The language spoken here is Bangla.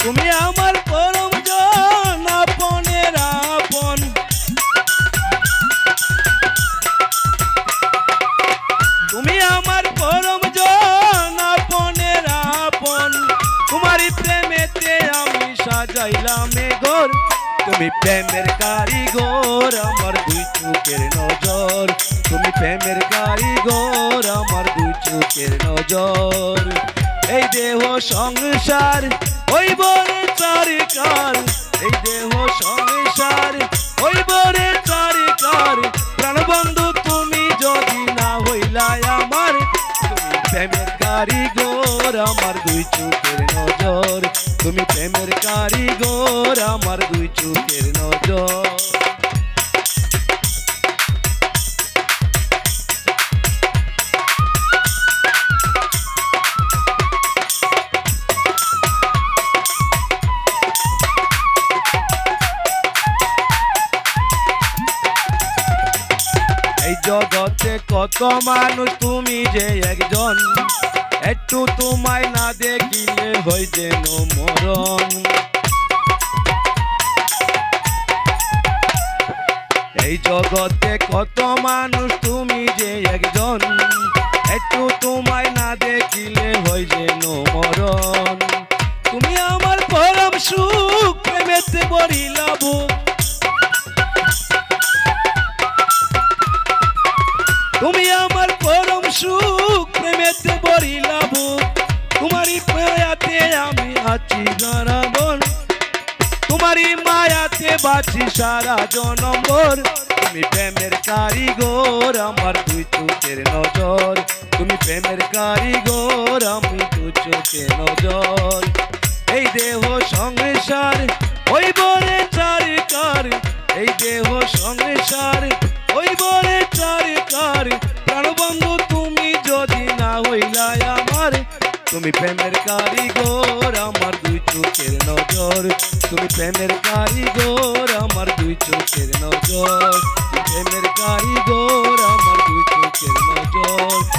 তুমি আমার পরম জন, আপনের আপন। তুমি আমার পরম জন, আপনের আপন। তোমারই প্রেমেতে আমি সাজাইলাম এ ঘর। তুমি প্রেমের কারিগর, আমার দুই চোখের নজর। তুমি প্রেমের কারিগর, আমার দুই চোখের নজর। এই দেহ সংসার হইব রে চারিকার, এই দেহ সংসার হইব রে চারিকার। প্রাণবন্ধু তুমি যদি না হইলাই আমার, তুমি প্রেমের কারিগর, আমার দুই চোখের নজর। তুমি প্রেমের কারিগর, আমার দুই চোখের নজর। এই জগতে কত মানুষ, তুমি যে একজন। একটু তোমায় না দেখিলে হই যেন মরণ। এই জগতে কত মানুষ, তুমি যে একজন। একটু তোমায় না দেখিলে হই যেন মরণ। তুমি আমার পরম সুখ, প্রেমেতে ভরিলা বুক। তুমি আমার পরম সুখ, প্রেমেতে ভরিলা বুক। তোমারই মায়াতে আমি আছি সারাবন, তোমারই মায়াতে বাঁচি সারা জনমভর। তুমি প্রেমের কারিগর, আমার দুই চোখের নজর। তুমি প্রেমের কারিগর, আমি দুই চোখের নজর। এই দেহ সংসার হইব রে চারিকার, এই দেহ সংসার হইব রে চারিকার। প্রাণবন্ধু তুমি যদি না হইলাই আমার, তুমি প্রেমের কারিগর, আমার দুই চোখের নজর। তুমি প্রেমের কারিগর, আমার দুই চোখের নজর। প্রেমের কারিগর, আমার দুই চোখের নজর।